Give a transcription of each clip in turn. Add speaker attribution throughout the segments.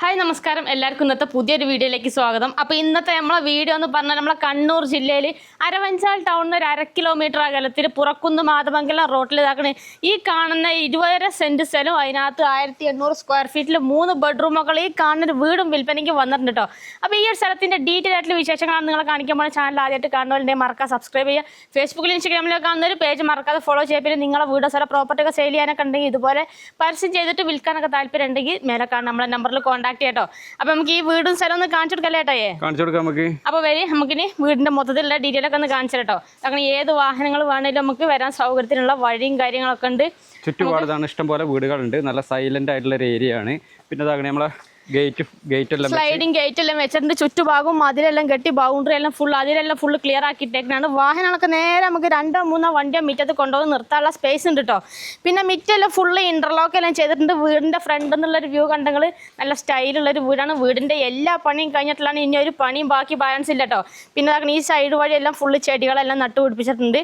Speaker 1: Hi നമസ്കാരം എല്ലാവർക്കും ഇന്നത്തെ പുതിയൊരു വീഡിയോയിലേക്ക് സ്വാഗതം. അപ്പോൾ ഇന്നത്തെ നമ്മളെ വീഡിയോ എന്ന് പറഞ്ഞാൽ നമ്മളെ കണ്ണൂർ ജില്ലയിൽ അരവഞ്ചാൽ ടൗണിന് ഒരു 1.5 കിലോമീറ്റർ അകലത്തിൽ പുറക്കുന്ന് മാതമംഗലം റോട്ടിൽ ഇതാക്കണ ഈ കാണുന്ന 20 സെൻറ്റ് സ്ഥലവും അതിനകത്ത് 1800 സ്ക്വയർ ഫീറ്റിൽ 3 ബെഡ്റൂമുകൾ ഈ കാണുന്ന വീടും വിൽപ്പനയ്ക്ക് വന്നിട്ടുണ്ട് കേട്ടോ. അപ്പോൾ ഈ ഒരു സ്ഥലത്തിൻ്റെ ഡീറ്റെയിൽ ആയിട്ടുള്ള വിശേഷങ്ങളാണ് നിങ്ങളെ കാണിക്കുമ്പോൾ ചാനൽ ആദ്യമായിട്ട് കാണുന്നവരുടെ മറക്കാതെ സബ്സ്ക്രൈബ് ചെയ്യുക. ഫേസ്ബുക്കിൽ ഇൻസ്റ്റാഗ്രാമിലൊക്കെ കാണുന്ന ഒരു പേജ് മറക്കാതെ ഫോളോ ചെയ്യുക. പിന്നെ നിങ്ങളെ വീട് സ്ഥലം പ്രോപ്പർട്ടി ഒക്കെ സെയിൽ ചെയ്യാനൊക്കെ ഉണ്ടെങ്കിൽ ഇതുപോലെ പരസ്യം ചെയ്തിട്ട് വിൽക്കാനൊക്കെ താല്പര്യം ഉണ്ടെങ്കിൽ മേലെ കാണുന്ന നമ്മളെ നമ്പറിൽ കോൺടാക്ട് കേട്ടോ. അപ്പൊ നമുക്ക് ഈ വീടും സ്ഥലം ഒന്ന് കാണിച്ചു കൊടുക്കല്ലേ ഏട്ടായേ?
Speaker 2: കാണിച്ചു കൊടുക്കാം നമുക്ക്.
Speaker 1: അപ്പൊ വരി നമുക്കിനി വീടിന്റെ മൊത്തത്തിലുള്ള ഡീറ്റെയിൽ ഒക്കെ ഒന്ന് കാണിച്ചു കേട്ടോ. അങ്ങനെ ഏത് വാഹനങ്ങൾ വേണേലും നമുക്ക് വരാൻ സൗകര്യത്തിനുള്ള വഴിയും കാര്യങ്ങളൊക്കെ ഉണ്ട്.
Speaker 2: ചുറ്റുപാടാണ് ഇഷ്ടം പോലെ വീടുകളുണ്ട്. നല്ല സൈലന്റ് ആയിട്ടുള്ള ഒരു ഏരിയ ആണ്. പിന്നെ നമ്മളെ ഗേറ്റ് എല്ലാം
Speaker 1: സ്ലൈഡിങ് ഗേറ്റ് എല്ലാം വെച്ചിട്ടുണ്ട്. ചുറ്റുഭാഗവും അതിലെല്ലാം കെട്ടി ബൗണ്ടറി എല്ലാം അതിലെല്ലാം ഫുള്ള് ക്ലിയർ ആക്കിയിട്ടേക്കാണ്. വാഹനങ്ങളൊക്കെ നേരെ നമുക്ക് 2-3 വണ്ടിയോ മിറ്റത്ത് കൊണ്ടുപോയി നിർത്താനുള്ള സ്പേസ് ഉണ്ട് കേട്ടോ. പിന്നെ മിറ്റെല്ലാം ഫുള്ള് ഇന്റർലോക്ക് എല്ലാം ചെയ്തിട്ടുണ്ട്. വീടിന്റെ ഫ്രണ്ട് എന്നുള്ളൊരു വ്യൂ കണ്ടെങ്കിൽ നല്ല സ്റ്റൈലുള്ളൊരു വീടാണ്. വീടിന്റെ എല്ലാ പണിയും കഴിഞ്ഞിട്ടുള്ളതാണ്. ഇനി ഒരു പണിയും ബാക്കി ബാലൻസ് ഇല്ല കേട്ടോ. പിന്നെ ഈ സൈഡ് വഴിയെല്ലാം ഫുള്ള് ചെടികളെല്ലാം നട്ടുപിടിപ്പിച്ചിട്ടുണ്ട്.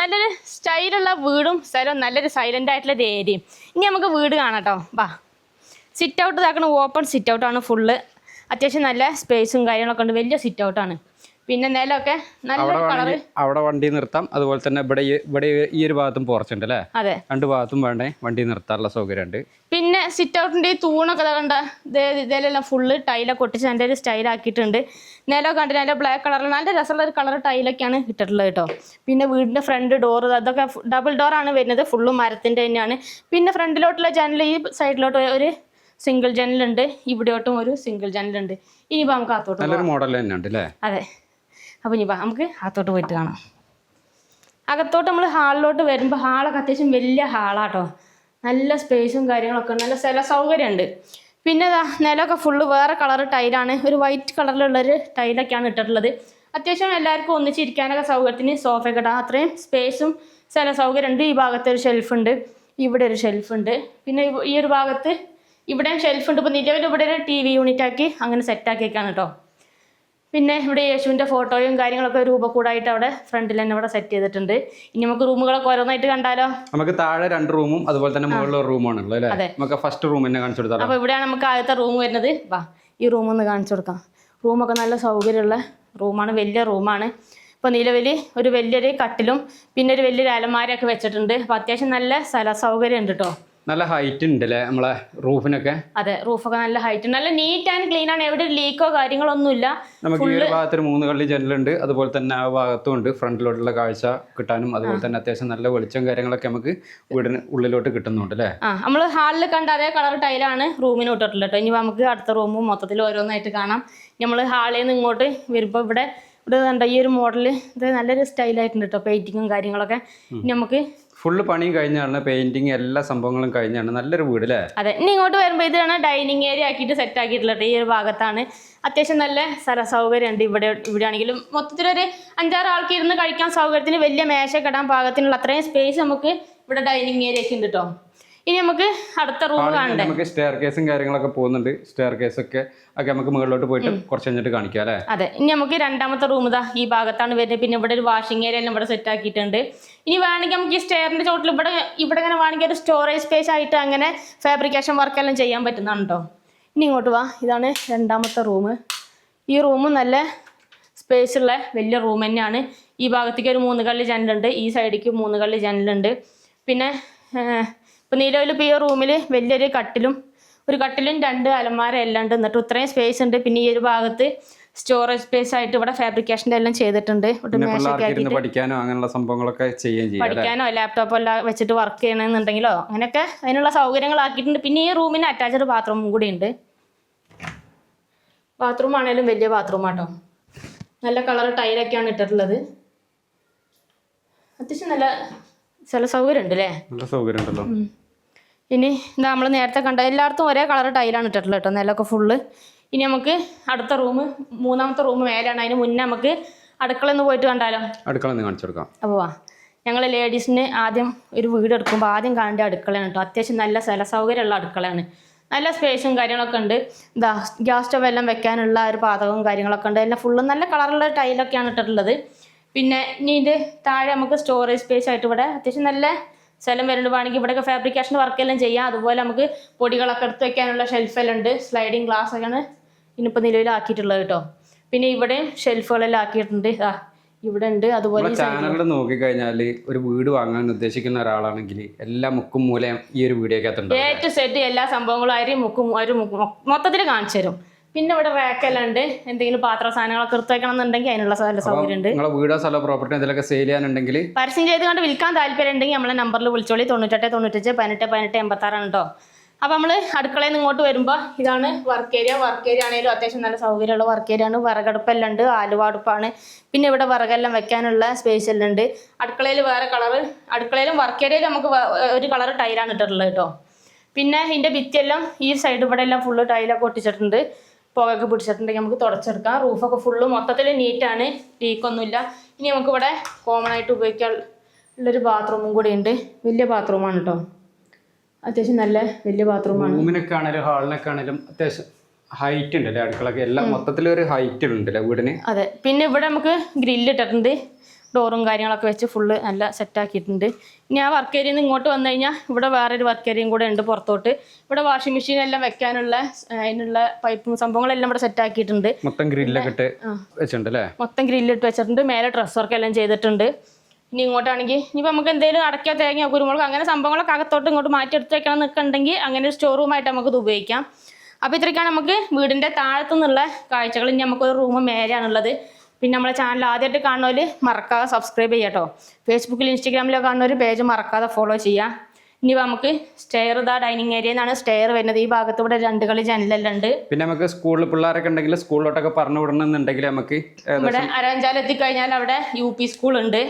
Speaker 1: നല്ലൊരു സ്റ്റൈലുള്ള വീടും സ്ഥലവും നല്ലൊരു സൈലന്റ് ആയിട്ടുള്ളൊരു ഏരിയയും. ഇനി നമുക്ക് വീട് കാണാം കേട്ടോ. വാ. സിറ്റ് ഔട്ട് ഇതാക്കണ ഓപ്പൺ സിറ്റ് ഔട്ടാണ് ഫുള്ള്. അത്യാവശ്യം നല്ല സ്പേസും കാര്യങ്ങളൊക്കെ ഉണ്ട്. വലിയ സിറ്റ് ഔട്ടാണ്. പിന്നെ നിലമൊക്കെ നല്ല കളറ്.
Speaker 2: അവിടെ വണ്ടി നിർത്താം. അതുപോലെ തന്നെ ഇവിടെ ഈ ഒരു ഭാഗത്തും പോർച്ചുണ്ട് അല്ലേ?
Speaker 1: അതെ,
Speaker 2: 2 ഭാഗത്തും വേണ്ടേ വണ്ടി നിർത്താനുള്ള സൗകര്യം ഉണ്ട്.
Speaker 1: പിന്നെ സിറ്റ് ഔട്ടിൻ്റെ ഈ തൂണൊക്കെ കണ്ട ഇതിലെല്ലാം ഫുള്ള് ടൈലൊക്കെ ഒട്ടിച്ച് നല്ല ഒരു സ്റ്റൈലാക്കിയിട്ടുണ്ട്. നിലമൊക്കെ കണ്ട് നല്ല ബ്ലാക്ക് കളറിൽ നല്ല രസമുള്ള ഒരു കളർ ടൈലൊക്കെയാണ് ഇട്ടിട്ടുള്ളത് കേട്ടോ. പിന്നെ വീടിൻ്റെ ഫ്രണ്ട് ഡോർ അതൊക്കെ ഡബിൾ ഡോറാണ് വരുന്നത്. ഫുള്ളും മരത്തിൻ്റെ തന്നെയാണ്. പിന്നെ ഫ്രണ്ടിലോട്ടുള്ള ജനൽ ഈ സൈഡിലോട്ട് ഒരു സിംഗിൾ ജനലുണ്ട്. ഇവിടെയോട്ടും ഒരു സിംഗിൾ ജനലുണ്ട്. ഇനിയിപ്പോൾ നമുക്ക് അകത്തോട്ട്
Speaker 2: നല്ലൊരു മോഡൽ തന്നെ ഉണ്ട് അല്ലേ? അതെ.
Speaker 1: അപ്പോൾ ഇനിയിപ്പോൾ നമുക്ക് അകത്തോട്ട് പോയിട്ട് കാണാം. അകത്തോട്ട് നമ്മൾ ഹാളിലോട്ട് വരുമ്പോൾ ഹാളൊക്കെ അത്യാവശ്യം വലിയ ഹാളാട്ടോ. നല്ല സ്പേസും കാര്യങ്ങളൊക്കെ ഉണ്ട്. നല്ല സ്ഥല സൗകര്യമുണ്ട്. പിന്നെ നിലമൊക്കെ ഫുള്ള് വേറെ കളർ ടൈലാണ്. ഒരു വൈറ്റ് കളറിലുള്ളൊരു ടൈലൊക്കെയാണ് ഇട്ടിട്ടുള്ളത്. അത്യാവശ്യം എല്ലാവർക്കും ഒന്നിച്ചിരിക്കാനൊക്കെ സൗകര്യത്തിന് സോഫയൊക്കെ ഇടാം. അത്രയും സ്പേസും സ്ഥല സൗകര്യമുണ്ട്. ഈ ഭാഗത്തൊരു ഷെൽഫുണ്ട്. ഇവിടെ ഒരു ഷെൽഫുണ്ട്. പിന്നെ ഈ ഒരു ഭാഗത്ത് ഇവിടെയും ഷെൽഫുണ്ട്. ഇപ്പോൾ നിലവിൽ ഇവിടെ ഒരു TV യൂണിറ്റ് ആക്കി അങ്ങനെ സെറ്റാക്കിയേക്കാണ് കേട്ടോ. പിന്നെ ഇവിടെ യേശുവിൻ്റെ ഫോട്ടോയും കാര്യങ്ങളൊക്കെ രൂപക്കൂടായിട്ട് അവിടെ ഫ്രണ്ടിൽ തന്നെ ഇവിടെ സെറ്റ് ചെയ്തിട്ടുണ്ട്. ഇനി നമുക്ക് റൂമുകളൊക്കെ ഓരോന്നായിട്ട് കണ്ടാലോ?
Speaker 2: നമുക്ക് താഴെ 2 റൂമും അതുപോലെ തന്നെ മുകളിൽ ഒരു റൂമാണുള്ളത് അല്ലേ? നമുക്ക് ഫസ്റ്റ് റൂം തന്നെ കാണിച്ചു കൊടുത്താൽ.
Speaker 1: അപ്പോൾ ഇവിടെയാണ് നമുക്ക് ആദ്യത്തെ റൂം വരുന്നത്. വാ, ഈ റൂമൊന്ന് കാണിച്ചു കൊടുക്കാം. റൂമൊക്കെ നല്ല സൗകര്യമുള്ള റൂമാണ്. വലിയ റൂമാണ്. ഇപ്പോൾ നിലവിൽ ഒരു വലിയൊരു കട്ടിലും പിന്നെ ഒരു വലിയൊരു അലമാരയൊക്കെ വെച്ചിട്ടുണ്ട്. അപ്പോൾ അത്യാവശ്യം നല്ല സ്ഥല സൗകര്യം ഉണ്ട് കേട്ടോ.
Speaker 2: നല്ല ഹൈറ്റ് ഉണ്ട് അല്ലേ നമ്മളെ റൂഫിനൊക്കെ?
Speaker 1: അതെ, റൂഫൊക്കെ നല്ല ഹൈറ്റ്, നല്ല നീറ്റ് ആൻഡ് ക്ലീൻ ആണ്. എവിടെ ലീക്കോ കാര്യങ്ങളോ ഒന്നുമില്ല.
Speaker 2: നമുക്ക് ഈ ഒരു ഭാഗത്തൊരു 3 കള്ളി ജനലുണ്ട്. അതുപോലെ തന്നെ ആ ഭാഗത്തും ഉണ്ട്. ഫ്രണ്ടിലോട്ടുള്ള കാഴ്ച കിട്ടാനും അതുപോലെ തന്നെ അത്യാവശ്യം നല്ല വെളിച്ചം കാര്യങ്ങളൊക്കെ നമുക്ക് വീടിന് ഉള്ളിലോട്ട് കിട്ടുന്നുണ്ട് അല്ലേ?
Speaker 1: നമ്മൾ ഹാളിൽ കണ്ട അതേ കളർ ടൈലാണ് റൂമിന് ഇട്ടിട്ടുള്ളത് കേട്ടോ. ഇനി നമുക്ക് അടുത്ത റൂമും മൊത്തത്തിൽ ഓരോന്നായിട്ട് കാണാം. നമ്മൾ ഹാളിൽ നിന്ന് ഇങ്ങോട്ട് വരുമ്പോൾ ഇവിടെ കണ്ട ഈ ഒരു മോഡൽ ഇത് നല്ലൊരു സ്റ്റൈലായിട്ടുണ്ട് കേട്ടോ. പെയിന്റിങ്ങും കാര്യങ്ങളൊക്കെ. ഇനി നമുക്ക്
Speaker 2: ഫുള്ള് പണിയും കഴിഞ്ഞാണ്, പെയിന്റിങ് എല്ലാ സംഭവങ്ങളും കഴിഞ്ഞാണ്. നല്ലൊരു വീട് അല്ലേ?
Speaker 1: അതെ. ഇനി ഇങ്ങോട്ട് വരുമ്പോൾ ഇതാണ് ഡൈനിങ് ഏരിയ ആക്കിയിട്ട് സെറ്റ് ആക്കിയിട്ടുള്ളത്. ഈ ഒരു ഭാഗത്താണ് അത്യാവശ്യം നല്ല സ്ഥല സൗകര്യം ഉണ്ട്. ഇവിടെ ആണെങ്കിലും മൊത്തത്തിലൊരു 5-6 ആൾക്ക് ഇരുന്ന് കഴിക്കാൻ സൗകര്യത്തിന് വലിയ മേശ കെടാൻ പാകത്തിനുള്ള അത്രയും സ്പേസ് നമുക്ക് ഇവിടെ ഡൈനിങ് ഏരിയ ഒക്കെ ഉണ്ട് കേട്ടോ. ഇനി നമുക്ക് അടുത്ത റൂം കാണണ്ടേ?
Speaker 2: നമുക്ക് സ്റ്റെയർ കേസും കാര്യങ്ങളൊക്കെ പോകുന്നുണ്ട്. സ്റ്റെയർ കേസൊക്കെ നമുക്ക് മുകളിലോട്ട് പോയിട്ട് കുറച്ച് കഴിഞ്ഞിട്ട് കാണിക്കാം അല്ലേ?
Speaker 1: അതെ. ഇനി നമുക്ക് രണ്ടാമത്തെ റൂം ഇതാ ഈ ഭാഗത്താണ് വരുന്നത്. പിന്നെ ഇവിടെ ഒരു വാഷിംഗ് ഏരിയ എല്ലാം ഇവിടെ സെറ്റ് ആക്കിയിട്ടുണ്ട്. ഇനി വേണമെങ്കിൽ നമുക്ക് ഈ സ്റ്റെയറിന്റെ ചോട്ടിൽ ഇവിടെ ഇങ്ങനെ വേണമെങ്കിൽ ഒരു സ്റ്റോറേജ് സ്പേസ് ആയിട്ട് അങ്ങനെ ഫാബ്രിക്കേഷൻ വർക്കെല്ലാം ചെയ്യാൻ പറ്റുന്നതാണ് കേട്ടോ. ഇനി ഇങ്ങോട്ട് വാ. ഇതാണ് രണ്ടാമത്തെ റൂം. ഈ റൂം നല്ല സ്പേസ് ഉള്ള വലിയ റൂം തന്നെയാണ്. ഈ ഭാഗത്തേക്ക് ഒരു 3 കള്ളി ജനലുണ്ട്. ഈ സൈഡിലേക്ക് 3 കള്ളി ജനലുണ്ട്. പിന്നെ ഇപ്പോൾ നിലവിൽ ഇപ്പോൾ ഈ റൂമിൽ വലിയൊരു കട്ടിലും 2 അലമാര എല്ലാം ഉണ്ട്. എന്നിട്ട് ഇത്രയും സ്പേസ് ഉണ്ട്. പിന്നെ ഈ ഒരു ഭാഗത്ത് സ്റ്റോറേജ് സ്പേസ് ആയിട്ട് ഇവിടെ ഫാബ്രിക്കേഷൻ്റെ എല്ലാം ചെയ്തിട്ടുണ്ട്.
Speaker 2: പഠിക്കാനോ അങ്ങനെയുള്ള സംഭവങ്ങളൊക്കെ
Speaker 1: പഠിക്കാനോ ലാപ്ടോപ്പോ എല്ലാം വെച്ചിട്ട് വർക്ക് ചെയ്യണമെന്നുണ്ടെങ്കിലോ അങ്ങനെയൊക്കെ അതിനുള്ള സൗകര്യങ്ങളാക്കിയിട്ടുണ്ട്. പിന്നെ ഈ റൂമിന് അറ്റാച്ച്ഡ് ബാത്റൂമും കൂടി ഉണ്ട്. ബാത്റൂം ആണെങ്കിലും വലിയ ബാത്റൂമാട്ടോ. നല്ല കളർ ടൈലൊക്കെയാണ് ഇട്ടിട്ടുള്ളത്. അത്യാവശ്യം നല്ല സ്ഥല സൗകര്യം ഉണ്ട് അല്ലേ?
Speaker 2: നല്ല സൗകര്യം ഉണ്ടല്ലോ.
Speaker 1: ഇനി എന്താ നമ്മൾ നേരത്തെ കണ്ട എല്ലായിടത്തും ഒരേ കളർ ടൈലാണ് ഇട്ടിട്ടുള്ളത് കേട്ടോ. നിലമൊക്കെ ഫുള്ള്. ഇനി നമുക്ക് അടുത്ത റൂം, 3ാമത്തെ റൂം മേലാണ്. അതിന് മുന്നേ നമുക്ക് അടുക്കളയിൽ നിന്ന് പോയിട്ട് കണ്ടാലോ?
Speaker 2: അടുക്കള കാണിച്ചു കൊടുക്കാം.
Speaker 1: അപ്പോൾ ഞങ്ങൾ ലേഡീസിന് ആദ്യം ഒരു വീട് എടുക്കുമ്പോൾ ആദ്യം കാണേണ്ട അടുക്കളയാണ് കേട്ടോ. അത്യാവശ്യം നല്ല സ്ഥല സൗകര്യമുള്ള അടുക്കളയാണ്. നല്ല സ്പേസും കാര്യങ്ങളൊക്കെ ഉണ്ട്. ഇതാ ഗ്യാസ് സ്റ്റവ് എല്ലാം വെക്കാനുള്ള ഒരു പാചകവും കാര്യങ്ങളൊക്കെ ഉണ്ട്. എല്ലാം ഫുള്ളും നല്ല കളറുള്ള ടൈലൊക്കെയാണ് ഇട്ടിട്ടുള്ളത്. പിന്നെ ഇനി ഇത് താഴെ നമുക്ക് സ്റ്റോറേജ് സ്പേസ് ആയിട്ട് ഇവിടെ അത്യാവശ്യം നല്ല സ്ഥലം വരുന്നുണ്ട്. വേണമെങ്കിൽ ഇവിടെയൊക്കെ ഫാബ്രിക്കേഷൻ വർക്കെല്ലാം ചെയ്യാം. അതുപോലെ നമുക്ക് പൊടികളൊക്കെ എടുത്ത് വെക്കാനുള്ള ഷെൽഫെല്ലാം ഉണ്ട്. സ്ലൈഡിങ് ഗ്ലാസ് ഒക്കെയാണ് ഇന്നിപ്പോൾ നിലവിലാക്കിയിട്ടുള്ളത് കേട്ടോ. പിന്നെ ഇവിടെയും ഷെൽഫുകളെല്ലാം ആക്കിയിട്ടുണ്ട്. ഇവിടെ ഉണ്ട്. അതുപോലെ
Speaker 2: ചാനൽ നോക്കിക്കഴിഞ്ഞാൽ ഒരു വീട് വാങ്ങാൻ ഉദ്ദേശിക്കുന്ന ഒരാളാണെങ്കിൽ എല്ലാ മുക്കും മൂലയും ഈ ഒരു വീഡിയോക്കകത്തുണ്ട്.
Speaker 1: ഏറ്റവും സെറ്റ് എല്ലാ സംഭവങ്ങളും ഒരു മൊത്തത്തിൽ കാണിച്ചു തരും. പിന്നെ ഇവിടെ റാക്കെല്ലാം ഉണ്ട്. എന്തെങ്കിലും പാത്ര സാധനങ്ങളൊക്കെ എടുത്ത് വെക്കണം എന്നുണ്ടെങ്കിൽ അതിനുള്ള സൗകര്യം ഉണ്ട്.
Speaker 2: നിങ്ങളെ വീടോ സ്ഥലോ പ്രോപ്പർട്ടി എന്തെങ്കിലുമൊക്കെ സെയിൽ ചെയ്യാനുണ്ടെങ്കിൽ
Speaker 1: പരസ്യം ചെയ്തുകൊണ്ട് വിൽക്കാൻ താല്പര്യം ഉണ്ടെങ്കിൽ നമ്മളെ നമ്പറിൽ വിളിച്ചോളി. 98 95 18 18 86 കേട്ടോ. അപ്പോൾ നമ്മൾ അടുക്കളയിൽ നിന്ന് ഇങ്ങോട്ട് വരുമ്പോൾ ഇതാണ് വർക്ക് ഏരിയ. വർക്ക് ഏരിയ ആണെങ്കിലും അത്യാവശ്യം നല്ല സൗകര്യമുള്ള വർക്ക് ഏരിയ ആണ്. വിറകടുപ്പെല്ലാം ഉണ്ട്. ആലുവ അടുപ്പാണ്. പിന്നെ ഇവിടെ വിറകെല്ലാം വെക്കാനുള്ള സ്പേസ് എല്ലാം ഉണ്ട്. അടുക്കളയിൽ വേറെ കളറ്. അടുക്കളയിലും വർക്ക് ഏരിയയിൽ നമുക്ക് ഒരു കളർ ടൈലാണ് ഇട്ടിട്ടുള്ളത് കേട്ടോ. പിന്നെ ഇതിൻ്റെ ഭിത്തിയെല്ലാം ഈ സൈഡ് ഇവിടെ എല്ലാം ഫുള്ള് ടൈലൊക്കെ ഒട്ടിച്ചിട്ടുണ്ട്. പുകയൊക്കെ പിടിച്ചിട്ടുണ്ടെങ്കിൽ നമുക്ക് തുടച്ചെടുക്കാം. റൂഫൊക്കെ ഫുള്ള് മൊത്തത്തിൽ നീറ്റാണ്. ലീക്കൊന്നുമില്ല. ഇനി നമുക്കിവിടെ കോമൺ ആയിട്ട് ഉപയോഗിക്കാൻ ഉള്ളൊരു ബാത്റൂമും കൂടി ഉണ്ട്. വലിയ ബാത്റൂമാണ് കേട്ടോ. അത്യാവശ്യം നല്ല വലിയ ബാത്റൂമാണ്.
Speaker 2: റൂമിനൊക്കെ ആണെങ്കിലും ഹാളിനൊക്കെ ആണെങ്കിലും അത്യാവശ്യം ഹൈറ്റ് ഉണ്ടല്ലേ അടുക്കളൊക്കെ എല്ലാം മൊത്തത്തിലൊരു ഹൈറ്റ് ഉണ്ടല്ലേ വീടിന്. അതെ.
Speaker 1: പിന്നെ ഇവിടെ നമുക്ക് ഗ്രില്ല് ഇട്ടിട്ടുണ്ട്. ഡോറും കാര്യങ്ങളൊക്കെ വെച്ച് ഫുള്ള് നല്ല സെറ്റാക്കിയിട്ടുണ്ട്. ഇനി ആ വർക്ക് ഏരിയയിൽ നിന്ന് ഇങ്ങോട്ട് വന്നു കഴിഞ്ഞാൽ ഇവിടെ വേറൊരു വർക്ക് ഏരിയയും കൂടെ ഉണ്ട് പുറത്തോട്ട്. ഇവിടെ വാഷിംഗ് മെഷീൻ എല്ലാം വെക്കാനുള്ള അതിനുള്ള പൈപ്പും സംഭവങ്ങളെല്ലാം ഇവിടെ സെറ്റാക്കിയിട്ടുണ്ട്.
Speaker 2: മൊത്തം ഗ്രില്ലൊക്കെ ഇട്ട് വെച്ചിട്ടുണ്ട് അല്ലേ.
Speaker 1: മൊത്തം ഗ്രില്ലിട്ട് വെച്ചിട്ടുണ്ട്. മേലെ ഡ്രസ് വർക്ക് എല്ലാം ചെയ്തിട്ടുണ്ട്. ഇനി ഇങ്ങോട്ടാണെങ്കിൽ ഇനിയിപ്പോൾ നമുക്ക് എന്തെങ്കിലും അടയ്ക്കോ തേങ്ങയോ കുരുമുളകോ അങ്ങനെ സംഭവങ്ങളൊക്കെ അകത്തോട്ട് ഇങ്ങോട്ട് മാറ്റിയെടുത്ത് വെക്കണം എന്നൊക്കെയുണ്ടെങ്കിൽ അങ്ങനെ ഒരു സ്റ്റോർ റൂമായിട്ട് നമുക്കിത് ഉപയോഗിക്കാം. അപ്പോൾ ഇത്രയ്ക്കാണ് നമുക്ക് വീടിൻ്റെ താഴത്തു നിന്നുള്ള കാഴ്ചകൾ. ഇനി നമുക്കൊരു റൂം മേലെയാണുള്ളത്. പിന്നെ നമ്മളെ ചാനൽ ആദ്യമായിട്ട് കാണുന്നവർ മറക്കാതെ സബ്സ്ക്രൈബ് ചെയ്യാം കേട്ടോ. ഫേസ്ബുക്കിൽ ഇൻസ്റ്റാഗ്രാമിലോ കാണുന്നവർ പേജ് മറക്കാതെ ഫോളോ ചെയ്യാം. ഇനി നമുക്ക് സ്റ്റെയർ ഡൈനിങ് ഏരിയയിൽ നിന്നാണ് സ്റ്റെയർ വരുന്നത്. ഈ ഭാഗത്ത് ഇവിടെ 2 കളി ജനലെല്ലാം ഉണ്ട്.
Speaker 2: പിന്നെ നമുക്ക് സ്കൂളിൽ പിള്ളേരൊക്കെ ഉണ്ടെങ്കിൽ സ്കൂളിലോട്ടൊക്കെ പറഞ്ഞു വിടണമെന്നുണ്ടെങ്കിൽ നമുക്ക്
Speaker 1: ഇവിടെ അരഞ്ചാൽ എത്തിക്കഴിഞ്ഞാൽ അവിടെ UP സ്കൂളുണ്ട്.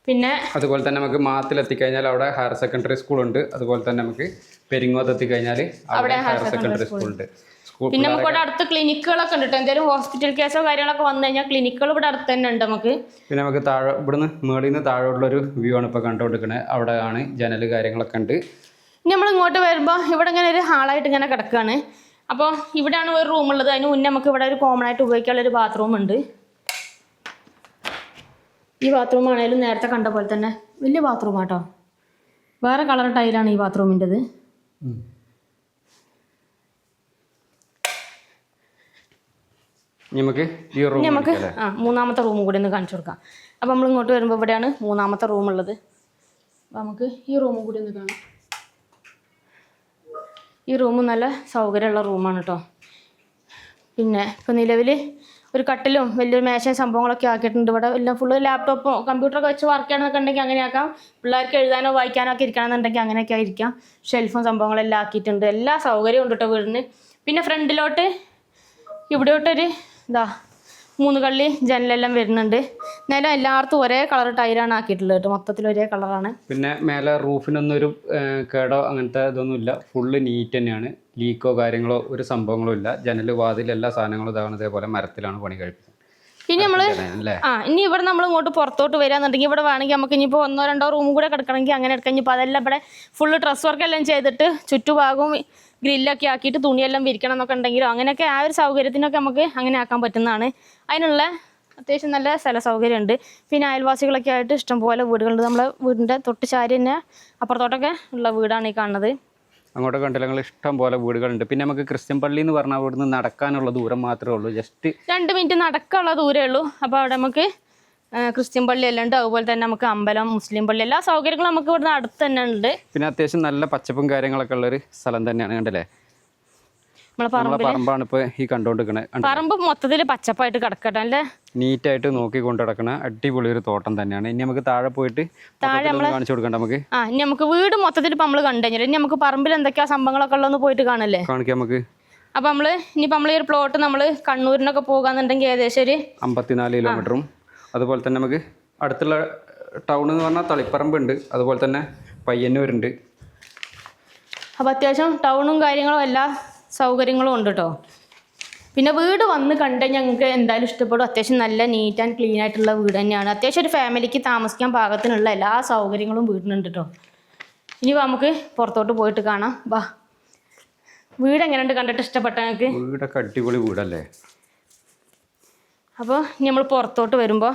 Speaker 1: പിന്നെ
Speaker 2: അതുപോലെ തന്നെ നമുക്ക് മാത്തിൽ എത്തിക്കഴിഞ്ഞാൽ അവിടെ ഹയർ സെക്കൻഡറി സ്കൂൾ ഉണ്ട്. അതുപോലെ തന്നെ നമുക്ക് പെരിങ്ങോത്ത് എത്തിക്കഴിഞ്ഞാൽ അവിടെ ഹയർ സെക്കൻഡറി സ്കൂൾ ഉണ്ട്.
Speaker 1: പിന്നെ നമുക്ക് ഇവിടെ അടുത്ത് ക്ലിനിക്കുകളൊക്കെ ഉണ്ട്. എന്തെങ്കിലും ഹോസ്പിറ്റൽ കേസോ കാര്യങ്ങളൊക്കെ വന്നു കഴിഞ്ഞാൽ ക്ലിനിക്കുകൾ ഇവിടെ അടുത്ത് തന്നെ ഉണ്ട് നമുക്ക്.
Speaker 2: പിന്നെ നമുക്ക് താഴെ ഇവിടുന്ന് മേളിൽ നിന്ന് താഴെയുള്ളൊരു വ്യൂ ആണ് ഇപ്പോൾ കണ്ടുകൊടുക്കുന്നത്. അവിടെ ആണ് ജനൽ കാര്യങ്ങളൊക്കെ ഉണ്ട്.
Speaker 1: ഇനി നമ്മൾ ഇങ്ങോട്ട് വരുമ്പോൾ ഇവിടെ ഇങ്ങനെ ഒരു ഹാളായിട്ട് ഇങ്ങനെ കിടക്കുകയാണ്. അപ്പോൾ ഇവിടെയാണ് ഒരു റൂമുള്ളത്. അതിന് മുന്നേ നമുക്ക് ഇവിടെ ഒരു കോമൺ ആയിട്ട് ഉപയോഗിക്കാനുള്ളൊരു ബാത്റൂം ഉണ്ട്. ഈ ബാത്റൂം ആണെങ്കിലും നേരത്തെ കണ്ട പോലെ തന്നെ വലിയ ബാത്റൂം ആട്ടോ. വേറെ കളർ ടൈലാണ് ഈ ബാത്റൂമിൻ്റെത്.
Speaker 2: നമുക്ക്
Speaker 1: മൂന്നാമത്തെ റൂം കൂടി ഒന്ന് കാണിച്ചു കൊടുക്കാം. അപ്പോൾ നമ്മൾ ഇങ്ങോട്ട് വരുമ്പോൾ ഇവിടെയാണ് മൂന്നാമത്തെ റൂമുള്ളത്. അപ്പോൾ നമുക്ക് ഈ റൂമും കൂടി ഒന്ന് കാണാം. ഈ റൂം നല്ല സൗകര്യമുള്ള റൂമാണ് കേട്ടോ. പിന്നെ ഇപ്പോൾ നിലവിൽ ഒരു കട്ടിലും വലിയൊരു മേശയും സംഭവങ്ങളൊക്കെ ആക്കിയിട്ടുണ്ട്. ഇവിടെ എല്ലാം ഫുള്ള് ലാപ്ടോപ്പോ കമ്പ്യൂട്ടറൊക്കെ വെച്ച് വർക്ക് ചെയ്യണമെന്നൊക്കെ ഉണ്ടെങ്കിൽ അങ്ങനെ ആക്കാം. പിള്ളേർക്ക് എഴുതാനോ വായിക്കാനോ ഒക്കെ ഇരിക്കണമെന്നുണ്ടെങ്കിൽ അങ്ങനെയൊക്കെ ആയിരിക്കാം. ഷെൽഫും സംഭവങ്ങളെല്ലാം ആക്കിയിട്ടുണ്ട്. എല്ലാ സൗകര്യവും ഉണ്ട് കേട്ടോ വീടിന്. പിന്നെ ഫ്രണ്ടിലോട്ട് ഇവിടെയോട്ടൊരു 3 കള്ളി ജനലെല്ലാം വരുന്നുണ്ട്. നിലം എല്ലായിടത്തും ഒരേ കളർ ടൈലാണ് ആക്കിയിട്ടുള്ളത് കേട്ടോ. മൊത്തത്തിൽ ഒരേ കളറാണ്.
Speaker 2: പിന്നെ മേലെ റൂഫിനൊന്നും ഒരു കേടോ അങ്ങനത്തെ ഇതൊന്നുമില്ല. ഫുള്ള് നീറ്റ് തന്നെയാണ്. ലീക്കോ കാര്യങ്ങളോ ഒരു സംഭവങ്ങളോ ഇല്ല. ജനൽ വാതിൽ എല്ലാ സാധനങ്ങളും ഇതാവുന്നത് ഇതേപോലെ മരത്തിലാണ് പണി കഴിപ്പിച്ചത്.
Speaker 1: ഇനി നമ്മൾ ഇനി ഇവിടെ നമ്മൾ ഇങ്ങോട്ട് പുറത്തോട്ട് വരികയാണെന്നുണ്ടെങ്കിൽ ഇവിടെ വേണമെങ്കിൽ നമുക്ക് ഇനിയിപ്പോൾ 1 2 റൂം കൂടെ കിടക്കണമെങ്കിൽ അങ്ങനെ എടുക്കാം. ഇനിയിപ്പോൾ അതെല്ലാം ഇവിടെ ഫുള്ള് ഡ്രസ് വർക്കെല്ലാം ചെയ്തിട്ട് ചുറ്റുഭാഗവും ഗ്രില്ലൊക്കെ ആക്കിയിട്ട് തുണിയെല്ലാം വിരിക്കണം എന്നൊക്കെ ഉണ്ടെങ്കിലോ അങ്ങനെയൊക്കെ ആ ഒരു സൗകര്യത്തിനൊക്കെ നമുക്ക് അങ്ങനെ ആക്കാൻ പറ്റുന്നതാണ്. അതിനുള്ള അത്യാവശ്യം നല്ല സ്ഥല സൗകര്യമുണ്ട്. പിന്നെ അയൽവാസികളൊക്കെ ആയിട്ട് ഇഷ്ടംപോലെ വീടുകളുണ്ട്. നമ്മളെ വീടിൻ്റെ തൊട്ട് ചാരി തന്നെ അപ്പുറത്തോട്ടൊക്കെ ഉള്ള വീടാണ് ഈ കാണുന്നത്.
Speaker 2: അങ്ങോട്ട് കണ്ടില്ല ഇഷ്ടം പോലെ വീടുകളുണ്ട്. പിന്നെ നമുക്ക് ക്രിസ്ത്യൻ പള്ളി എന്ന് പറഞ്ഞാൽ അവിടുന്ന് നടക്കാനുള്ള ദൂരം മാത്രമേ ഉള്ളൂ. ജസ്റ്റ്
Speaker 1: 2 മിനിറ്റ് നടക്കാനുള്ള ദൂരമേ ഉള്ളൂ. അപ്പോൾ അവിടെ നമുക്ക് ക്രിസ്ത്യൻ പള്ളി എല്ലാം ഉണ്ട്. അതുപോലെ തന്നെ നമുക്ക് അമ്പലം, മുസ്ലിം പള്ളി, എല്ലാ സൗകര്യങ്ങളും നമുക്ക് ഇവിടുന്ന് അടുത്ത് തന്നെ ഉണ്ട്.
Speaker 2: പിന്നെ അത്യാവശ്യം നല്ല പച്ചപ്പും കാര്യങ്ങളൊക്കെ ഉള്ളൊരു സ്ഥലം തന്നെയാണ്. കണ്ടല്ലേ
Speaker 1: നമ്മളെ
Speaker 2: പറമ്പാണ് ഇപ്പോൾ ഈ കണ്ടുകൊണ്ടിരിക്കുന്നത്.
Speaker 1: പറമ്പ് മൊത്തത്തിൽ പച്ചപ്പായിട്ട് കിടക്കട്ടെ അല്ലേ.
Speaker 2: നീറ്റായിട്ട് നോക്കി കൊണ്ട് കിടക്കണ അടിപൊളി ഒരു തോട്ടം തന്നെയാണ്. ഇനി നമുക്ക് താഴെ പോയിട്ട് കാണിച്ചു കൊടുക്കണ്ട നമുക്ക്.
Speaker 1: ഇനി നമുക്ക് വീട് മൊത്തത്തിൽ ഇപ്പം നമ്മൾ കണ്ടു കഴിഞ്ഞാൽ ഇനി നമുക്ക് പറമ്പിൽ എന്തൊക്കെയാ സംഭവങ്ങളൊക്കെ ഉള്ളതെന്ന് പോയിട്ട് കാണല്ലേ
Speaker 2: കാണിക്കാം നമുക്ക്.
Speaker 1: അപ്പം ഇനിയിപ്പോൾ നമ്മൾ ഈ ഒരു പ്ലോട്ട് നമ്മൾ കണ്ണൂരിനൊക്കെ പോകാന്നുണ്ടെങ്കിൽ ഏകദേശം ഒരു
Speaker 2: 54 കിലോമീറ്ററും. അതുപോലെ തന്നെ നമുക്ക് അടുത്തുള്ള ടൗൺ എന്ന് പറഞ്ഞാൽ തളിപ്പറമ്പുണ്ട്. അതുപോലെ തന്നെ പയ്യന്നൂരുണ്ട്.
Speaker 1: അപ്പോൾ അത്യാവശ്യം ടൗണും കാര്യങ്ങളും എല്ലാ സൗകര്യങ്ങളും ഉണ്ട് കേട്ടോ. പിന്നെ വീട് വന്ന് കണ്ട് ഞങ്ങൾക്ക് എന്തായാലും ഇഷ്ടപ്പെടും. അത്യാവശ്യം നല്ല നീറ്റ് ആൻഡ് ക്ലീൻ ആയിട്ടുള്ള വീട് തന്നെയാണ്. അത്യാവശ്യം ഒരു ഫാമിലിക്ക് താമസിക്കാൻ പാകത്തിനുള്ള എല്ലാ സൗകര്യങ്ങളും വീടിനുണ്ട് കേട്ടോ. ഇനി നമുക്ക് പുറത്തോട്ട് പോയിട്ട് കാണാം. വാ, വീട് എങ്ങനെയുണ്ട് കണ്ടിട്ട് ഇഷ്ടപ്പെട്ട ഞങ്ങൾക്ക്?
Speaker 2: വീടൊക്കെ അടിപൊളി വീടല്ലേ.
Speaker 1: അപ്പോൾ ഇനി നമ്മൾ പുറത്തോട്ട് വരുമ്പോൾ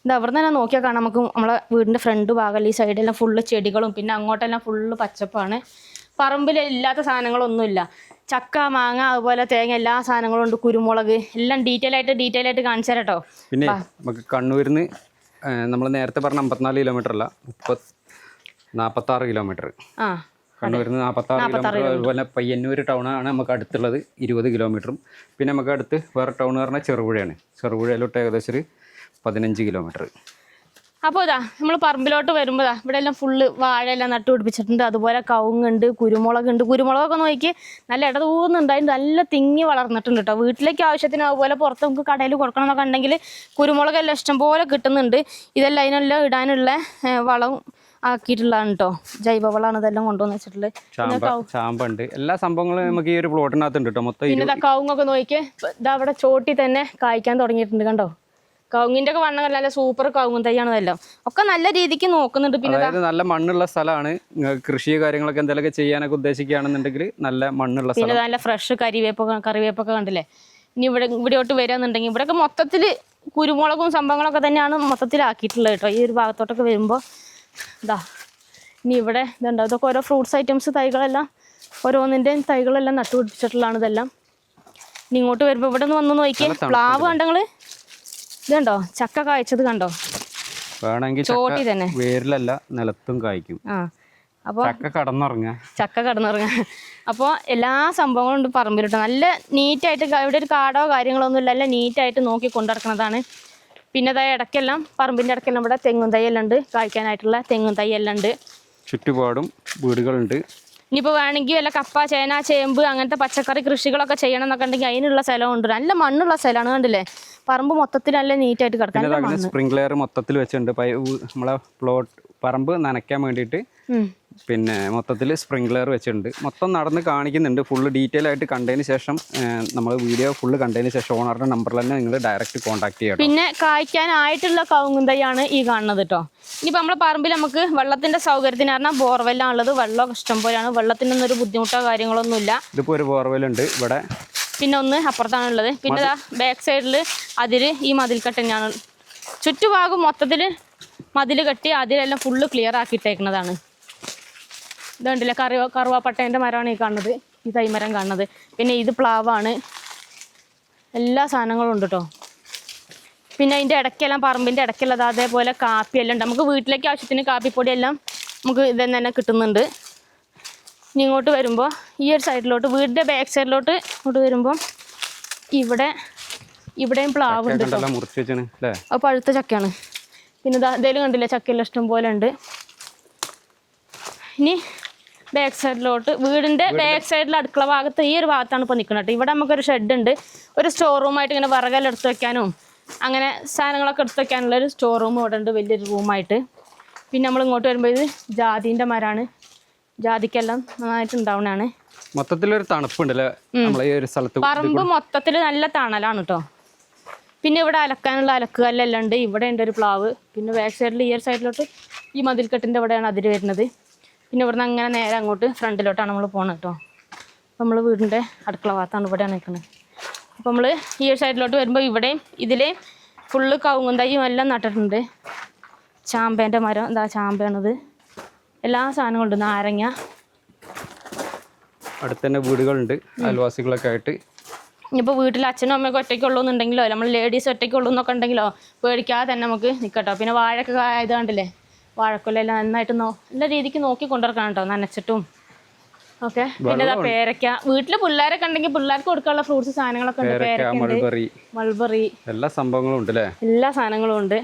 Speaker 1: ഇത് അവിടെ നിന്ന് തന്നെ നോക്കിയാൽ കാണാം നമുക്ക് നമ്മളെ വീടിൻ്റെ ഫ്രണ്ട് ഭാഗം ഈ സൈഡെല്ലാം ഫുള്ള് ചെടികളും പിന്നെ അങ്ങോട്ടെല്ലാം ഫുള്ള് പച്ചപ്പാണ്. പറമ്പിൽ ഇല്ലാത്ത സാധനങ്ങളൊന്നുമില്ല. ചക്ക, മാങ്ങ, അതുപോലെ തേങ്ങ എല്ലാ സാധനങ്ങളും ഉണ്ട്. കുരുമുളക് എല്ലാം ഡീറ്റെയിൽ ആയിട്ട് കാണിച്ചു തരാം കേട്ടോ.
Speaker 2: പിന്നെ നമുക്ക് കണ്ണൂരിൽ നിന്ന് നമ്മൾ നേരത്തെ പറഞ്ഞ 54 കിലോമീറ്റർ അല്ല 46 കിലോമീറ്റർ. കണ്ണൂരിൽ നിന്ന് 46 കിലോമീറ്റർ. അതുപോലെ പയ്യന്നൂർ ടൗണാണ് നമുക്ക് അടുത്തുള്ളത് 20 കിലോമീറ്ററും. പിന്നെ നമുക്ക് അടുത്ത് വേറെ ടൗൺ പറഞ്ഞാൽ ചെറുപുഴയാണ്. ചെറുപുഴയിലോട്ട് ഏകദേശം ഒരു 15 കിലോമീറ്റർ.
Speaker 1: അപ്പോൾ ഇതാ നമ്മൾ പറമ്പിലോട്ട് വരുമ്പോൾ ഇവിടെ എല്ലാം ഫുള്ള് വാഴയെല്ലാം നട്ടു പിടിപ്പിച്ചിട്ടുണ്ട്. അതുപോലെ കവുങ്ങുണ്ട്, കുരുമുളകുണ്ട്. കുരുമുളകൊക്കെ നോക്കി നല്ല ഇടതൂന്നുണ്ടായിട്ട് നല്ല തിങ്ങി വളർന്നിട്ടുണ്ട് കേട്ടോ. വീട്ടിലേക്ക് ആവശ്യത്തിന് അതുപോലെ പുറത്ത് നമുക്ക് കടയിൽ കൊടുക്കണം എന്നൊക്കെ ഉണ്ടെങ്കിൽ കുരുമുളകെല്ലാം ഇഷ്ടംപോലെ കിട്ടുന്നുണ്ട്. ഇതെല്ലാം അതിനെല്ലാം ഇടാനുള്ള വളം ആക്കിയിട്ടുള്ളതാണ് കേട്ടോ. ജൈവവളമാണ് ഇതെല്ലാം കൊണ്ടുവന്ന് വെച്ചിട്ടുള്ളത്.
Speaker 2: ചാമ്പുണ്ട്, എല്ലാ സംഭവങ്ങളും നമുക്ക് ഈ ഒരു പ്ലോട്ടിനകത്തുണ്ട് കേട്ടോ. മൊത്തം
Speaker 1: പിന്നെ കവുങ്ങൊക്കെ നോക്കിയേ ഇതാ അവിടെ ചോട്ടി തന്നെ കായ്ക്കാൻ തുടങ്ങിയിട്ടുണ്ട് കണ്ടോ. കവുങ്ങിന്റെ ഒക്കെ വണ്ണം നല്ല സൂപ്പർ കവുങ്ങും തൈയാണ് ഇതെല്ലാം. ഒക്കെ നല്ല രീതിക്ക് നോക്കുന്നുണ്ട്. പിന്നെ
Speaker 2: നല്ല മണ്ണുള്ള സ്ഥലമാണ്. കൃഷി കാര്യങ്ങളൊക്കെ എന്തെങ്കിലുമൊക്കെ ചെയ്യാനൊക്കെ ഉദ്ദേശിക്കുകയാണെന്നുണ്ടെങ്കിൽ നല്ല മണ്ണുള്ള
Speaker 1: പിന്നെ നല്ല ഫ്രഷ് കറിവേപ്പൊക്കെ കണ്ടില്ലേ. ഇനി ഇവിടെയോട്ട് വരികയെന്നുണ്ടെങ്കിൽ ഇവിടെയൊക്കെ മൊത്തത്തിൽ കുരുമുളകും സംഭവങ്ങളൊക്കെ തന്നെയാണ് മൊത്തത്തിലാക്കിയിട്ടുള്ളത് കേട്ടോ. ഈ ഒരു ഭാഗത്തോട്ടൊക്കെ വരുമ്പോൾ ഇതാ ഇനി ഇവിടെ ഇതുണ്ടോ. ഇതൊക്കെ ഓരോ ഫ്രൂട്ട്സ് ഐറ്റംസ് തൈകളെല്ലാം ഓരോന്നിൻ്റെയും തൈകളെല്ലാം നട്ടുപിടിപ്പിച്ചിട്ടുള്ളതാണ് ഇതെല്ലാം. ഇനി ഇങ്ങോട്ട് വരുമ്പോൾ ഇവിടെ നിന്ന് വന്ന് നോക്കിയേ പ്ലാവ് കണ്ടങ്ങൾ ഇതുണ്ടോ. ചക്ക കായ്ച്ചത് കണ്ടോ.
Speaker 2: വേണമെങ്കിൽ
Speaker 1: ചോട്ടി തന്നെ
Speaker 2: വേരിലല്ല നിലത്തും കായ്ക്കും.
Speaker 1: അപ്പോൾ
Speaker 2: ചക്ക കടന്നുറങ്ങുക. അപ്പോൾ എല്ലാ സംഭവങ്ങളും ഉണ്ട് പറമ്പിലിട്ടോ. നല്ല നീറ്റായിട്ട് ഇവിടെ ഒരു കാടോ കാര്യങ്ങളൊന്നും ഇല്ല. നല്ല നീറ്റായിട്ട് നോക്കി കൊണ്ടുനടക്കുന്നതാണ്. പിന്നെ അതായത് ഇടയ്ക്കെല്ലാം പറമ്പിൻ്റെ ഇടയ്ക്കെല്ലാം ഇവിടെ തെങ്ങും തൈയെല്ലാം ഉണ്ട്. കായ്ക്കാനായിട്ടുള്ള തെങ്ങും തൈയെല്ലാം ഉണ്ട്. ചുറ്റുപാടും വീടുകളുണ്ട്.
Speaker 1: ഇനിയിപ്പോൾ വേണമെങ്കിൽ വല്ല കപ്പ, ചേന, ചേമ്പ് അങ്ങനത്തെ പച്ചക്കറി കൃഷികളൊക്കെ ചെയ്യണം എന്നൊക്കെ ഉണ്ടെങ്കിൽ അതിനുള്ള സ്ഥലമുണ്ട്. നല്ല മണ്ണുള്ള സ്ഥലമാണ് കണ്ടില്ലേ. പറമ്പ് മൊത്തത്തിൽ നല്ല നീറ്റായിട്ട് കിടക്കാം.
Speaker 2: സ്പ്രിംഗ്ലെയർ മൊത്തത്തിൽ വെച്ചിട്ടുണ്ട്. നമ്മളെ പറമ്പ് നനയ്ക്കാൻ വേണ്ടിയിട്ട് പിന്നെ മൊത്തത്തിൽ സ്പ്രിംഗ്ലെയർ വെച്ചിട്ടുണ്ട്. മൊത്തം നടന്ന് കാണിക്കുന്നുണ്ട്. ഫുള്ള് ഡീറ്റെയിൽ ആയിട്ട് കണ്ടതിന് ശേഷം നമ്മൾ വീഡിയോ ഫുള്ള് കണ്ടതിന് ശേഷം ഓണറുടെ നമ്പറിൽ തന്നെ നിങ്ങൾ ഡയറക്റ്റ് കോൺടാക്ട് ചെയ്യാം.
Speaker 1: പിന്നെ കായ്ക്കാനായിട്ടുള്ള കവുങ്ങും തൈയാണ് ഈ കാണുന്നത് കേട്ടോ. ഇനിയിപ്പോൾ നമ്മുടെ പറമ്പിൽ നമുക്ക് വെള്ളത്തിൻ്റെ സൗകര്യത്തിന് പറഞ്ഞാൽ ബോർവെല്ലാണുള്ളത്. വെള്ളം ഇഷ്ടംപോലെയാണ്. വെള്ളത്തിനൊന്നും ഒരു ബുദ്ധിമുട്ടോ കാര്യങ്ങളൊന്നുമില്ല.
Speaker 2: ഇതിപ്പോൾ ഒരു ബോർവെല്ലുണ്ട് ഇവിടെ.
Speaker 1: പിന്നെ ഒന്ന് അപ്പുറത്താണുള്ളത്. പിന്നെ ബാക്ക് സൈഡിൽ അതിൽ ഈ മതിൽക്കെട്ട് തന്നെയാണ്. ചുറ്റുഭാഗം മൊത്തത്തിൽ മതിൽ കെട്ടി അതിലെല്ലാം ഫുള്ള് ക്ലിയർ ആക്കിയിട്ടേക്കുന്നതാണ്. ഇതുണ്ടല്ലേ കറുവാപ്പട്ടേൻ്റെ മരമാണ് ഈ കാണുന്നത്. ഈ തൈമരം കാണുന്നത്. പിന്നെ ഇത് പ്ലാവാണ്. എല്ലാ സാധനങ്ങളും ഉണ്ട് കേട്ടോ. പിന്നെ അതിൻ്റെ ഇടയ്ക്കെല്ലാം പറമ്പിൻ്റെ ഇടയ്ക്കുള്ളത് അതേപോലെ കാപ്പിയെല്ലാം ഉണ്ട്. നമുക്ക് വീട്ടിലേക്ക് ആവശ്യത്തിന് കാപ്പിപ്പൊടിയെല്ലാം നമുക്ക് ഇതെന്ന് തന്നെ കിട്ടുന്നുണ്ട്. ഇനി ഇങ്ങോട്ട് വരുമ്പോൾ ഈ ഒരു സൈഡിലോട്ട് വീടിൻ്റെ ബാക്ക് സൈഡിലോട്ട് ഇങ്ങോട്ട് വരുമ്പം ഇവിടെയും പ്ലാവ് ഉണ്ട്. അത് പഴുത്ത ചക്കയാണ്. പിന്നെ ഇതേലും കണ്ടില്ലേ ചക്കയെല്ലാം ഇഷ്ടം പോലെ ഉണ്ട്. ഇനി ബാക്ക് സൈഡിലോട്ട് വീടിൻ്റെ ബാക്ക് സൈഡിൽ അടുക്കള ഭാഗത്ത് ഈ ഒരു ഭാഗത്താണ് ഇപ്പോൾ നിൽക്കുന്നത് കേട്ടോ. ഇവിടെ നമുക്കൊരു ഷെഡ് ഉണ്ട്. ഒരു സ്റ്റോർ റൂമായിട്ട് ഇങ്ങനെ വിറകെല്ലാം എടുത്ത് വെക്കാനും അങ്ങനെ സാധനങ്ങളൊക്കെ എടുത്ത് വെക്കാനുള്ളൊരു സ്റ്റോർ റൂം ഇവിടെ ഉണ്ട്, വലിയൊരു റൂമായിട്ട്. പിന്നെ നമ്മൾ ഇങ്ങോട്ട് വരുമ്പോൾ ഇത് ജാതിൻ്റെ മരമാണ്. ജാതിക്കെല്ലാം നന്നായിട്ട് ഉണ്ടാവുന്നതാണ്.
Speaker 2: മൊത്തത്തിലൊരു തണുപ്പുണ്ടല്ലേ നമ്മളെ ഈ ഒരു സ്ഥലത്ത്.
Speaker 1: പറമ്പ് മൊത്തത്തിൽ നല്ല തണലാണ് കേട്ടോ. പിന്നെ ഇവിടെ അലക്കാനുള്ള അലക്കുകല്ലെല്ലാം ഉണ്ട്. ഇവിടെ ഉണ്ട് ഒരു പ്ലാവ്. പിന്നെ ബാക്ക് സൈഡിൽ ഈ ഒരു സൈഡിലോട്ട് ഈ മതിൽക്കെട്ടിൻ്റെ ഇവിടെയാണ് അതിര് വരുന്നത്. പിന്നെ ഇവിടുന്ന് അങ്ങനെ നേരെ അങ്ങോട്ട് ഫ്രണ്ടിലോട്ടാണ് നമ്മൾ പോകുന്നത് കേട്ടോ. അപ്പോൾ നമ്മൾ വീടിൻ്റെ അടുക്കള ഭാഗത്താണ് ഇവിടെയാണ് നിൽക്കുന്നത്. അപ്പോൾ നമ്മൾ ഈ ഒരു സൈഡിലോട്ട് വരുമ്പോൾ ഇവിടെയും ഇതിലെ ഫുള്ള് കവുങ്ങും തൈയും എല്ലാം നട്ടിട്ടുണ്ട്. ചാമ്പേൻ്റെ മരം എന്താ ചാമ്പയാണത്. എല്ലാ സാധനങ്ങളും ഉണ്ട്. നാരങ്ങ.
Speaker 2: അടുത്ത് തന്നെ വീടുകളുണ്ട് അയൽവാസികളൊക്കെ ആയിട്ട്.
Speaker 1: ഇനിയിപ്പോൾ വീട്ടിൽ അച്ഛനും അമ്മയൊക്കെ ഒറ്റയ്ക്കുള്ളൂ എന്നുണ്ടെങ്കിലോ നമ്മൾ ലേഡീസ് ഒറ്റയ്ക്കുള്ളൂ എന്നൊക്കെ ഉണ്ടെങ്കിലോ പേടിക്കാതെ തന്നെ നമുക്ക് നിൽക്കട്ടോ. പിന്നെ വാഴയൊക്കെ ആയത് കണ്ടില്ലേ. വാഴക്കൊല്ലെല്ലാം നന്നായിട്ട് നല്ല രീതിക്ക് നോക്കി കൊണ്ടുവരണം കേട്ടോ. നനച്ചിട്ടും ഓക്കെ. പിന്നെ ഇതാ പേരയ്ക്ക. വീട്ടിൽ പിള്ളേരൊക്കെ ഉണ്ടെങ്കിൽ പിള്ളേർക്ക് കൊടുക്കാനുള്ള ഫ്രൂട്ട്സ് സാധനങ്ങളൊക്കെ ഉണ്ട്. പേരയ്ക്ക, മൾബറി എല്ലാ സംഭവങ്ങളും ഉണ്ട് അല്ലേ. എല്ലാ സാധനങ്ങളും ഉണ്ട്.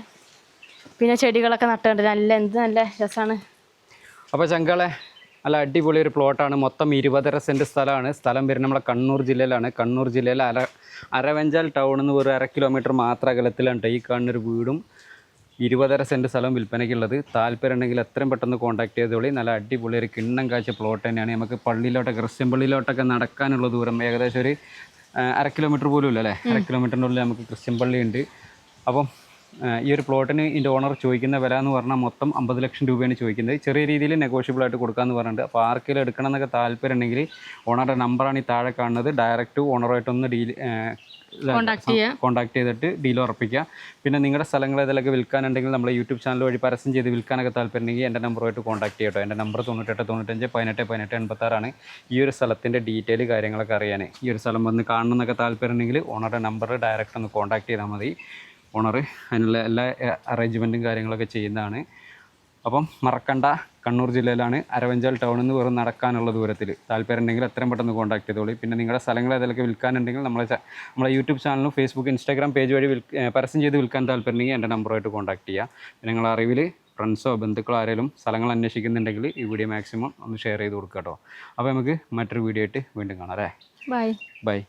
Speaker 1: പിന്നെ ചെടികളൊക്കെ നട്ടുണ്ട്. നല്ല രസമാണ്.
Speaker 2: അപ്പോൾ ചങ്കളെ നല്ല അടിപൊളി ഒരു പ്ലോട്ടാണ്. മൊത്തം 20.5 സെൻറ്റ് സ്ഥലമാണ്. സ്ഥലം വരുന്നത് നമ്മളെ കണ്ണൂർ ജില്ലയിലാണ്. കണ്ണൂർ ജില്ലയിലെ അരവഞ്ചാൽ ടൗണിൽ നിന്ന് ഒരു 1/2 കിലോമീറ്റർ മാത്രം അകലത്തിലാണ് ഈ കാണുന്നൊരു വീടും 20.5 സെൻറ്റ് സ്ഥലം വിൽപ്പനയ്ക്കുള്ളത്. താല്പര്യം ഉണ്ടെങ്കിൽ എത്രയും പെട്ടെന്ന് കോൺടാക്ട് ചെയ്തോളി. നല്ല അടിപൊളി ഒരു കിണ്ണം കാഴ്ച പ്ലോട്ട് തന്നെയാണ്. നമുക്ക് പള്ളിയിലോട്ടൊക്കെ ക്രിസ്ത്യൻ പള്ളിയിലോട്ടൊക്കെ നടക്കാനുള്ള ദൂരം ഏകദേശം ഒരു 1/2 കിലോമീറ്റർ പോലും ഇല്ല അല്ലേ. 1/2 കിലോമീറ്ററിൻ്റെ ഉള്ളിൽ നമുക്ക് ക്രിസ്ത്യൻ പള്ളി ഉണ്ട്. അപ്പം ഈ ഒരു പ്ലോട്ടിന് ഇതിൻ്റെ ഓണർ ചോദിക്കുന്ന വില എന്ന് പറഞ്ഞാൽ മൊത്തം 50 ലക്ഷം രൂപയാണ് ചോദിക്കുന്നത്. ചെറിയ രീതിയിൽ നെഗോഷ്യബിൾ ആയിട്ട് കൊടുക്കാമെന്ന് പറഞ്ഞിട്ടുണ്ട്. അപ്പോൾ ആർക്കെങ്കിലും എടുക്കണം എന്നൊക്കെ താല്പര്യം ഉണ്ടെങ്കിൽ ഓണറുടെ നമ്പറാണ് ഈ താഴെ കാണുന്നത്. ഡയറക്റ്റ് ഓണറുമായിട്ടൊന്ന് കോൺടാക്ട് ചെയ്തിട്ട് ഡീൽ ഉറപ്പിക്കുക. പിന്നെ നിങ്ങളുടെ സ്ഥലങ്ങൾ ഏതെങ്കിലുമൊക്കെ വിൽക്കാനുണ്ടെങ്കിൽ നമ്മളെ യൂട്യൂബ് ചാനൽ വഴി പരസ്യം ചെയ്ത് വിൽക്കാനൊക്കെ താല്പര്യമുണ്ടെങ്കിൽ എൻ്റെ നമ്പറുമായിട്ട് കോൺടാക്ട് ചെയ്യട്ടോ. എൻ്റെ നമ്പർ 9895181886. ഈ ഒരു സ്ഥലത്തിൻ്റെ ഡീറ്റെയിൽ കാര്യങ്ങളൊക്കെ അറിയാൻ, ഈ ഒരു സ്ഥലം വന്ന് കാണണമെന്നൊക്കെ താല്പര്യമുണ്ടെങ്കിൽ ഓണറുടെ നമ്പർ ഡയറക്റ്റ് ഒന്ന് കോൺടാക്ട് ചെയ്താൽ മതി. ഓണർ അതിനുള്ള എല്ലാ അറേഞ്ച്മെൻറ്റും കാര്യങ്ങളൊക്കെ ചെയ്യുന്നതാണ്. അപ്പം മറക്കണ്ട, കണ്ണൂർ ജില്ലയിലാണ്, അരവഞ്ചാൽ ടൗണിൽ നിന്ന് വെറും നടക്കാനുള്ള ദൂരത്തിൽ. താല്പര്യം ഉണ്ടെങ്കിൽ എത്രയും പെട്ടെന്ന് കോൺടാക്ട് ചെയ്തോളൂ. പിന്നെ നിങ്ങളുടെ സ്ഥലങ്ങൾ ഏതൊക്കെ വിൽക്കാനുണ്ടെങ്കിൽ നമ്മളെ യൂട്യൂബ് ചാനലും ഫേസ്ബുക്ക് ഇൻസ്റ്റാഗ്രാം പേജ് വഴി പരസ്യം ചെയ്ത് വിൽക്കാൻ താല്പര്യമുണ്ടെങ്കിൽ എൻ്റെ നമ്പറുമായിട്ട് കോൺടാക്ട് ചെയ്യുക. പിന്നെ നിങ്ങളുടെ അറിവിൽ ഫ്രണ്ട്സോ ബന്ധുക്കളോ ആരെങ്കിലും സ്ഥലങ്ങൾ അന്വേഷിക്കുന്നുണ്ടെങ്കിൽ ഈ വീഡിയോ മാക്സിമം ഒന്ന് ഷെയർ ചെയ്ത് കൊടുക്കുക കേട്ടോ. അപ്പോൾ നമുക്ക് മറ്റൊരു വീഡിയോ ആയിട്ട് വീണ്ടും കാണാം അല്ലേ.
Speaker 1: ബൈ.
Speaker 2: ബൈ.